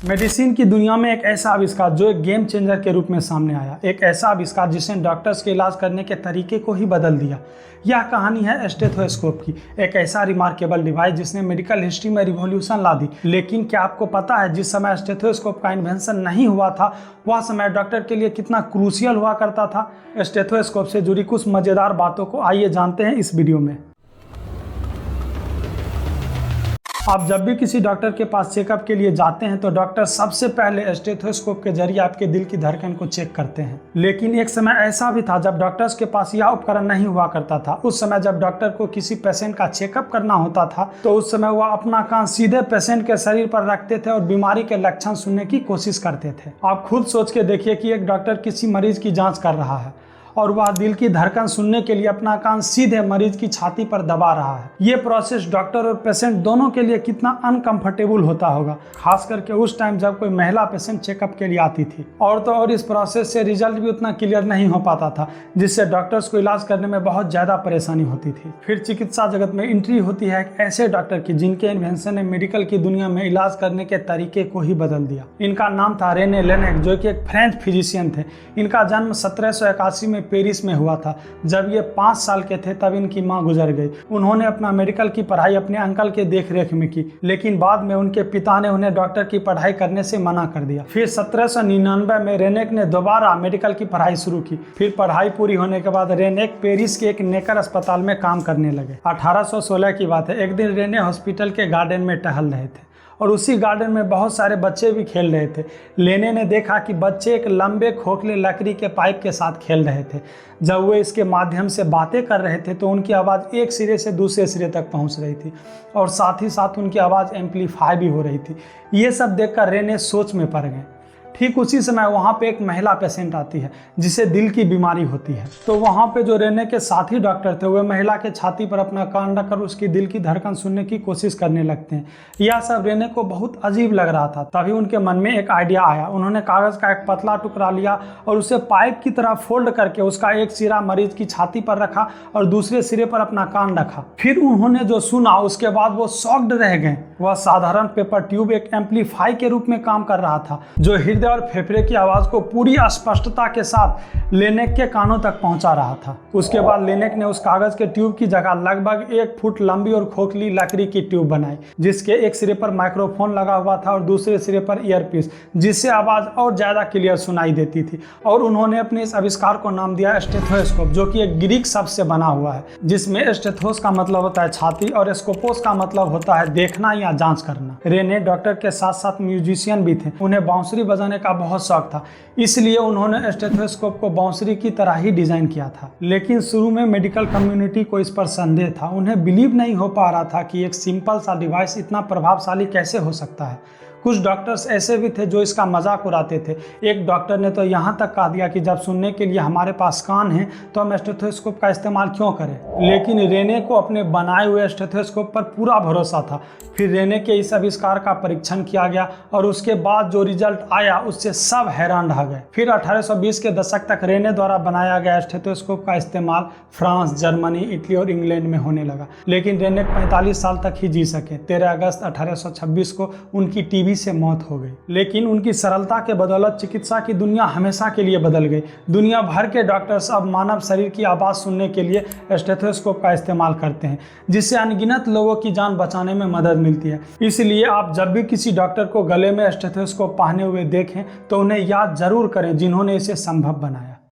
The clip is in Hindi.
मेडिसिन की दुनिया में एक ऐसा आविष्कार जो एक गेम चेंजर के रूप में सामने आया, एक ऐसा आविष्कार जिसने डॉक्टर्स के इलाज करने के तरीके को ही बदल दिया। यह कहानी है स्टेथोस्कोप की, एक ऐसा रिमार्केबल डिवाइस जिसने मेडिकल हिस्ट्री में रिवॉल्यूशन ला दी। लेकिन क्या आपको पता है जिस समय स्टेथोस्कोप का इन्वेंशन नहीं हुआ था वह समय डॉक्टर के लिए कितना क्रूशियल हुआ करता था? स्टेथोस्कोप से जुड़ी कुछ मज़ेदार बातों को आइए जानते हैं इस वीडियो में। आप जब भी किसी डॉक्टर के पास चेकअप के लिए जाते हैं तो डॉक्टर सबसे पहले स्टेथोस्कोप के जरिए आपके दिल की धड़कन को चेक करते हैं। लेकिन एक समय ऐसा भी था जब डॉक्टर्स के पास यह उपकरण नहीं हुआ करता था। उस समय जब डॉक्टर को किसी पेशेंट का चेकअप करना होता था तो उस समय वह अपना कान सीधे पेशेंट के शरीर पर रखते थे और बीमारी के लक्षण सुनने की कोशिश करते थे। आप खुद सोच के देखिए कि एक डॉक्टर किसी मरीज की जाँच कर रहा है और वह दिल की धड़कन सुनने के लिए अपना कान सीधे मरीज की छाती पर दबा रहा है। ये प्रोसेस डॉक्टर और पेशेंट दोनों के लिए कितना अनकंफर्टेबल होता होगा, खास करके उस टाइम जब कोई महिला पेशेंट चेकअप के लिए आती थी। और तो और इस प्रोसेस से रिजल्ट भी उतना क्लियर नहीं हो पाता था, जिससे डॉक्टर्स को इलाज करने में बहुत ज़्यादा परेशानी होती थी। फिर चिकित्सा जगत में एंट्री होती है एक ऐसे डॉक्टर की जिनके इन्वेंशन ने मेडिकल की दुनिया में इलाज करने के तरीके को ही बदल दिया। इनका नाम था रेने लेनेक, जो कि एक फ्रेंच फिजिशियन थे। इनका जन्म 1781 में पेरिस में हुआ था। जब ये 5 साल के थे तब इनकी मां गुजर गई। उन्होंने अपना मेडिकल की पढ़ाई अपने अंकल के देखरेख में की, लेकिन बाद में उनके पिता ने उन्हें डॉक्टर की पढ़ाई करने से मना कर दिया। फिर 1799 में रेनेक ने दोबारा मेडिकल की पढ़ाई शुरू की। फिर पढ़ाई पूरी होने के बाद रेनेक पेरिस के एक नेकर अस्पताल में काम करने लगे। 1816 की बात है। एक दिन रेने हॉस्पिटल के गार्डन में टहल रहे थे और उसी गार्डन में बहुत सारे बच्चे भी खेल रहे थे। लेने ने देखा कि बच्चे एक लंबे खोखले लकड़ी के पाइप के साथ खेल रहे थे। जब वे इसके माध्यम से बातें कर रहे थे तो उनकी आवाज़ एक सिरे से दूसरे सिरे तक पहुंच रही थी और साथ ही साथ उनकी आवाज़ एम्पलीफाई भी हो रही थी। ये सब देखकर रेने सोच में पड़ गए। ठीक उसी समय वहाँ पे एक महिला पेशेंट आती है जिसे दिल की बीमारी होती है। तो वहाँ पे जो रेने के साथी डॉक्टर थे वे महिला के छाती पर अपना कान रखकर उसकी दिल की धड़कन सुनने की कोशिश करने लगते हैं। यह सब रेने को बहुत अजीब लग रहा था। तभी उनके मन में एक आइडिया आया। उन्होंने कागज़ का एक पतला टुकड़ा लिया और उसे पाइप की तरह फोल्ड करके उसका एक सिरा मरीज की छाती पर रखा और दूसरे सिरे पर अपना कान रखा। फिर उन्होंने जो सुना उसके बाद वो शॉक्ड रह गए। वह साधारण पेपर ट्यूब एक एम्पलीफाई के रूप में काम कर रहा था, जो हृदय और फेफड़े की आवाज को पूरी स्पष्टता के साथ लेनेक के कानों तक पहुंचा रहा था। उसके बाद लेनेक ने उस कागज के ट्यूब की जगह लगभग 1 फुट लंबी और खोखली लकड़ी की ट्यूब बनाई, जिसके एक सिरे पर माइक्रोफोन लगा हुआ था और दूसरे सिरे पर ईयरपीस, जिससे आवाज और ज्यादा क्लियर सुनाई देती थी। और उन्होंने अपने इस आविष्कार को नाम दिया स्टेथोस्कोप, जो कि एक ग्रीक शब्द से बना हुआ है, जिसमें स्टेथोस का मतलब होता है छाती और स्कोपोस का मतलब होता है देखना या जांच करना। रेने डॉक्टर के साथ साथ म्यूजिशियन भी थे। उन्हें बांसुरी बजाने का बहुत शौक था, इसलिए उन्होंने स्टेथोस्कोप को बांसुरी की तरह ही डिजाइन किया था। लेकिन शुरू में मेडिकल कम्युनिटी को इस पर संदेह था। उन्हें बिलीव नहीं हो पा रहा था कि एक सिंपल सा डिवाइस इतना प्रभावशाली कैसे हो सकता है। कुछ डॉक्टर्स ऐसे भी थे जो इसका मजाक उड़ाते थे। एक डॉक्टर ने तो यहाँ तक कह दिया कि जब सुनने के लिए हमारे पास कान है तो हम स्टेथोस्कोप का इस्तेमाल क्यों करें। लेकिन रेने को अपने बनाए हुए स्टेथोस्कोप पर पूरा भरोसा था। फिर रेने के इस आविष्कार का परीक्षण किया गया और उसके बाद जो रिजल्ट आया उससे सब हैरान रह गए। फिर 1820 के दशक तक रेने द्वारा बनाया गया स्टेथोस्कोप का इस्तेमाल फ्रांस, जर्मनी, इटली और इंग्लैंड में होने लगा। लेकिन रेने 45 साल तक ही जी सके। 13 अगस्त 1826 को उनकी टीबी से मौत हो गई। लेकिन उनकी सरलता के बदौलत चिकित्सा की दुनिया हमेशा के लिए बदल गई। दुनिया भर के डॉक्टर्स अब मानव शरीर की आवाज सुनने के लिए स्टेथोस्कोप का इस्तेमाल करते हैं, जिससे अनगिनत लोगों की जान बचाने में मदद मिलती है। इसलिए आप जब भी किसी डॉक्टर को गले में स्टेथोस्कोप पहने हुए देखें तो उन्हें याद जरूर करें जिन्होंने इसे संभव बनाया।